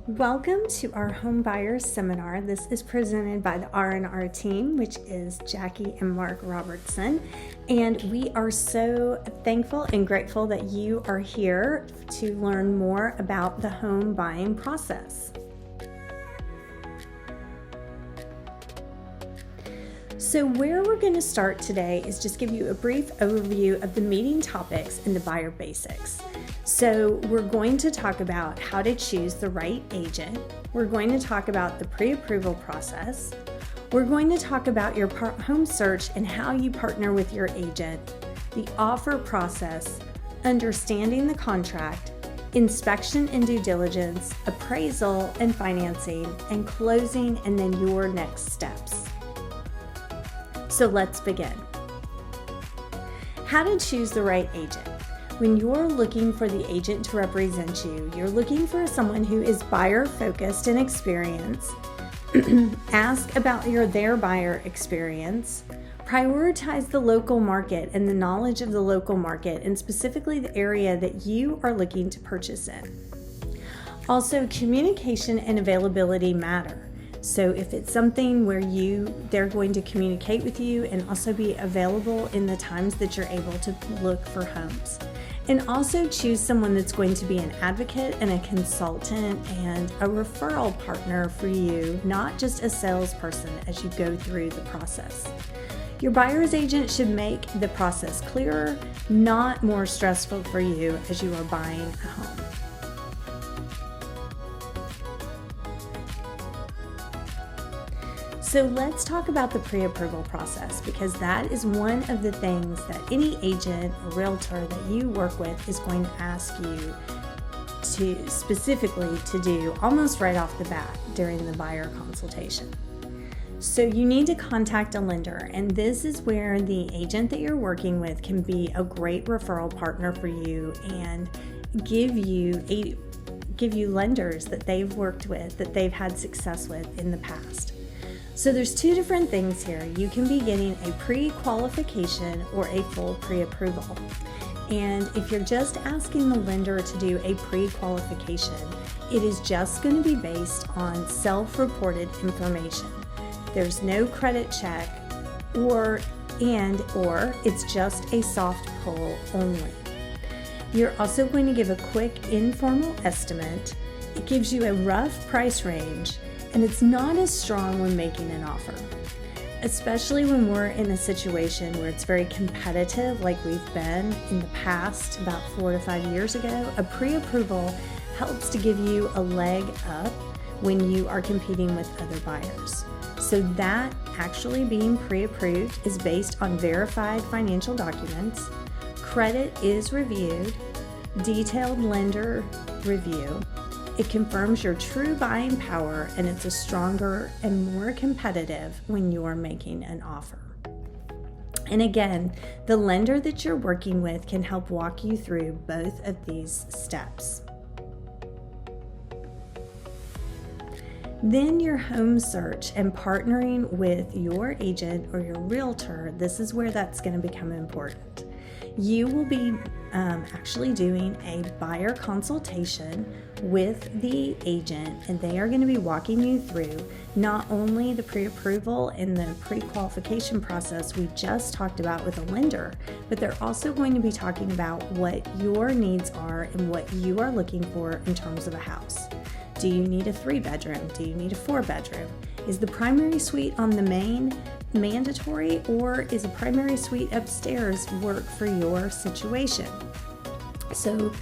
Welcome to our home buyers seminar. This is presented by the R&R team, which is Jackie and Mark Robertson. And we are so thankful and grateful that you are here to learn more about the home buying process. So where we're going to start today is just give you a brief overview of the meeting topics and the buyer basics. So we're going to talk about how to choose the right agent. We're going to talk about the pre-approval process. We're going to talk about your home search and how you partner with your agent, the offer process, understanding the contract, inspection and due diligence, appraisal and financing, and closing, and then your next steps. So let's begin. How to choose the right agent. When you're looking for the agent to represent you, you're looking for someone who is buyer focused and experienced. Ask about their buyer experience. Prioritize the local market and the knowledge of the local market, and specifically the area that you are looking to purchase in. Also, communication and availability matter. So if it's something where they're going to communicate with you and also be available in the times that you're able to look for homes. And also choose someone that's going to be an advocate and a consultant and a referral partner for you, not just a salesperson as you go through the process. Your buyer's agent should make the process clearer, not more stressful for you as you are buying a home. So let's talk about the pre-approval process, because that is one of the things that any agent or realtor that you work with is going to ask you to specifically to do almost right off the bat during the buyer consultation. So you need to contact a lender, and this is where the agent that you're working with can be a great referral partner for you and give you lenders that they've worked with, that they've had success with in the past. So there's two different things here. You can be getting a pre-qualification or a full pre-approval. And if you're just asking the lender to do a pre-qualification, it is just going to be based on self-reported information. There's no credit check or it's just a soft pull only. You're also going to give a quick informal estimate. It gives you a rough price range, and it's not as strong when making an offer, especially when we're in a situation where it's very competitive like we've been in the past about 4 to 5 years ago. A pre-approval helps to give you a leg up when you are competing with other buyers. So that actually being pre-approved is based on verified financial documents, credit is reviewed, detailed lender review. It confirms your true buying power, and it's a stronger and more competitive when you're making an offer. And again, the lender that you're working with can help walk you through both of these steps. Then your home search and partnering with your agent or your realtor, this is where that's going to become important. You will be actually doing a buyer consultation with the agent, and they are going to be walking you through not only the pre-approval and the pre-qualification process we just talked about with a lender, but they're also going to be talking about what your needs are and what you are looking for in terms of a house. Do you need a 3-bedroom? Do you need a 4-bedroom? Is the primary suite on the main mandatory, or is a primary suite upstairs work for your situation? So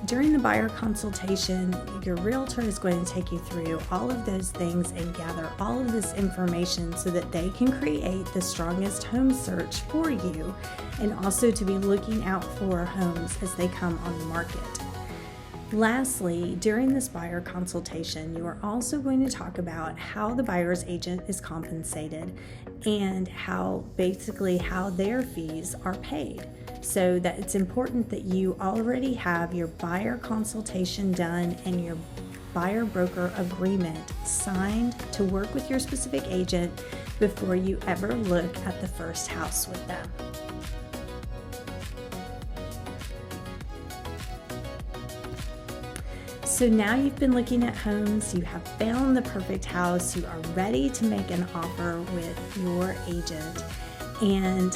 during the buyer consultation, your realtor is going to take you through all of those things and gather all of this information so that they can create the strongest home search for you, and also to be looking out for homes as they come on the market. Lastly, during this buyer consultation, you are also going to talk about how the buyer's agent is compensated and how their fees are paid. So that it's important that you already have your buyer consultation done and your buyer broker agreement signed to work with your specific agent before you ever look at the first house with them. So now you've been looking at homes, you have found the perfect house, you are ready to make an offer with your agent, and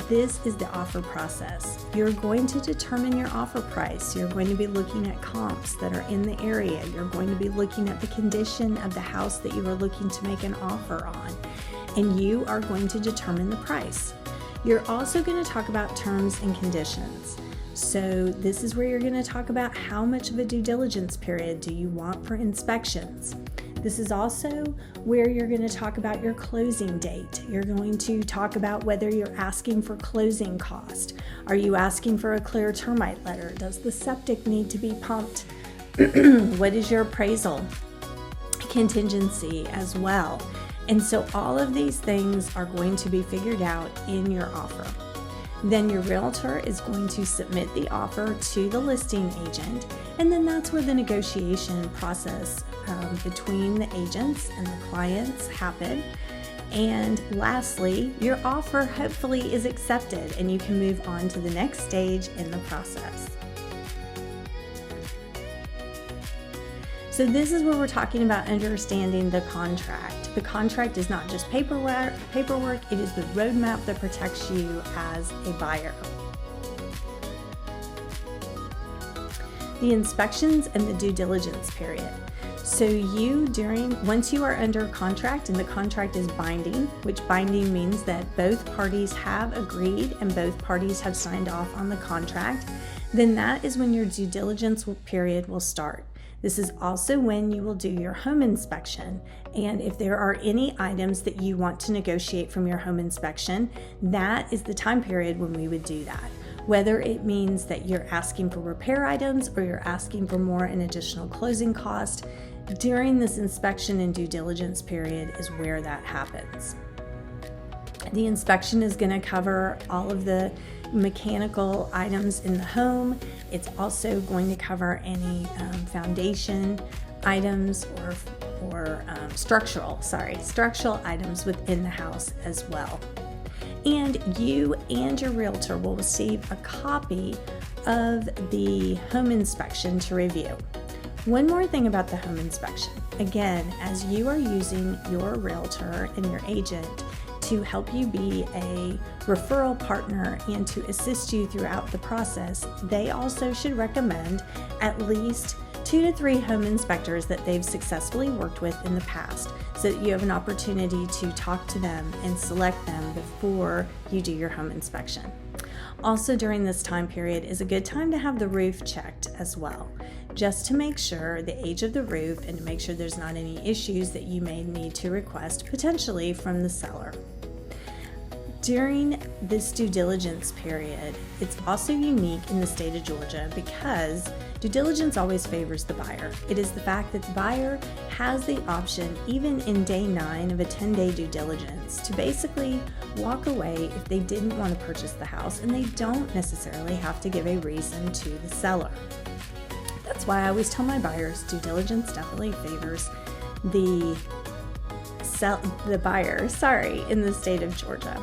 this is the offer process. You're going to determine your offer price. You're going to be looking at comps that are in the area. You're going to be looking at the condition of the house that you are looking to make an offer on, and you are going to determine the price. You're also going to talk about terms and conditions. So this is where you're going to talk about how much of a due diligence period do you want for inspections. This is also where you're going to talk about your closing date. You're going to talk about whether you're asking for closing cost. Are you asking for a clear termite letter? Does the septic need to be pumped? What is your appraisal contingency as well? And so all of these things are going to be figured out in your offer. Then your realtor is going to submit the offer to the listing agent, and then that's where the negotiation process between the agents and the clients happen. And lastly, your offer hopefully is accepted and you can move on to the next stage in the process. So this is where we're talking about understanding the contract. The contract is not just paperwork, it is the roadmap that protects you as a buyer. The inspections and the due diligence period. So once you are under contract and the contract is binding, which binding means that both parties have agreed and both parties have signed off on the contract, then that is when your due diligence period will start. This is also when you will do your home inspection. And if there are any items that you want to negotiate from your home inspection, that is the time period when we would do that. Whether it means that you're asking for repair items or you're asking for more and additional closing cost, during this inspection and due diligence period is where that happens. The inspection is going to cover all of the mechanical items in the home. It's also going to cover any foundation items or structural items within the house as well. And you and your realtor will receive a copy of the home inspection to review. One more thing about the home inspection. Again, as you are using your realtor and your agent to help you be a referral partner and to assist you throughout the process, they also should recommend at least 2 to 3 home inspectors that they've successfully worked with in the past, so that you have an opportunity to talk to them and select them before you do your home inspection. Also during this time period is a good time to have the roof checked as well, just to make sure the age of the roof and to make sure there's not any issues that you may need to request potentially from the seller. During this due diligence period, it's also unique in the state of Georgia because due diligence always favors the buyer. It is the fact that the buyer has the option, even in day 9 of a 10-day due diligence, to basically walk away if they didn't want to purchase the house, and they don't necessarily have to give a reason to the seller. That's why I always tell my buyers due diligence definitely favors the buyer, in the state of Georgia.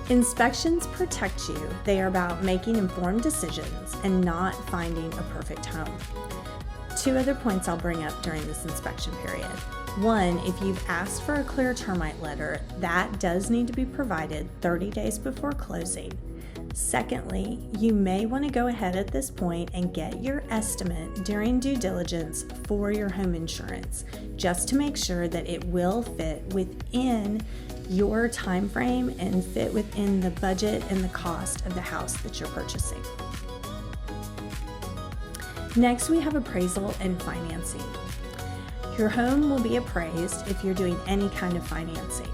Inspections protect you. They are about making informed decisions and not finding a perfect home. 2 other points I'll bring up during this inspection period. 1, if you've asked for a clear termite letter, that does need to be provided 30 days before closing. Secondly, you may want to go ahead at this point and get your estimate during due diligence for your home insurance, just to make sure that it will fit within your time frame and fit within the budget and the cost of the house that you're purchasing. Next, we have appraisal and financing. Your home will be appraised if you're doing any kind of financing.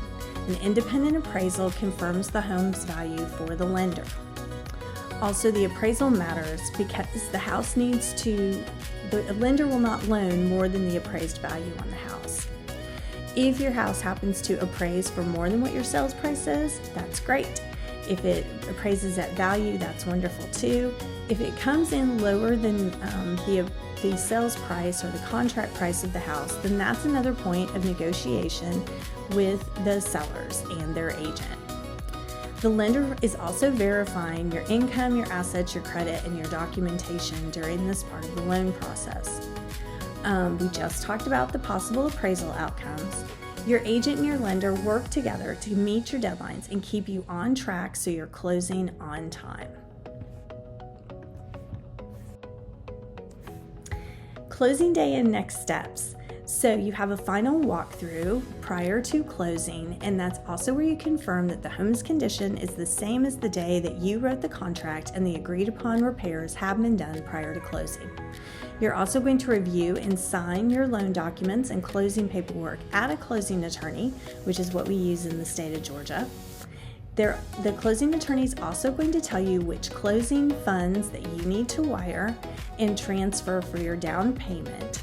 An independent appraisal confirms the home's value for the lender. Also, the appraisal matters because the lender will not loan more than the appraised value on the house. If your house happens to appraise for more than what your sales price is, that's great. If it appraises at value, that's wonderful too. If it comes in lower than the sales price or the contract price of the house, then that's another point of negotiation with the sellers and their agent. The lender is also verifying your income, your assets, your credit, and your documentation during this part of the loan process. We just talked about the possible appraisal outcomes. Your agent and your lender work together to meet your deadlines and keep you on track so you're closing on time. Closing day and next steps. So you have a final walkthrough prior to closing, and that's also where you confirm that the home's condition is the same as the day that you wrote the contract and the agreed upon repairs have been done prior to closing. You're also going to review and sign your loan documents and closing paperwork at a closing attorney, which is what we use in the state of Georgia. The closing attorney is also going to tell you which closing funds that you need to wire and transfer for your down payment.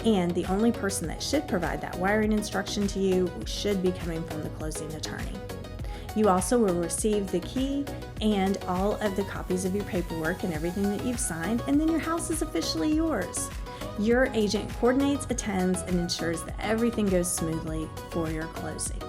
And the only person that should provide that wiring instruction to you should be coming from the closing attorney. You also will receive the key and all of the copies of your paperwork and everything that you've signed, and then your house is officially yours. Your agent coordinates, attends, and ensures that everything goes smoothly for your closing.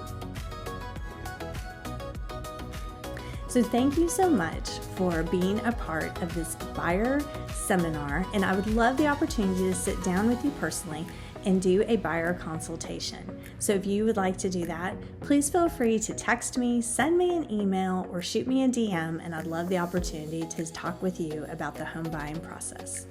So thank you so much for being a part of this buyer seminar, and I would love the opportunity to sit down with you personally and do a buyer consultation. So if you would like to do that, please feel free to text me, send me an email, or shoot me a DM, and I'd love the opportunity to talk with you about the home buying process.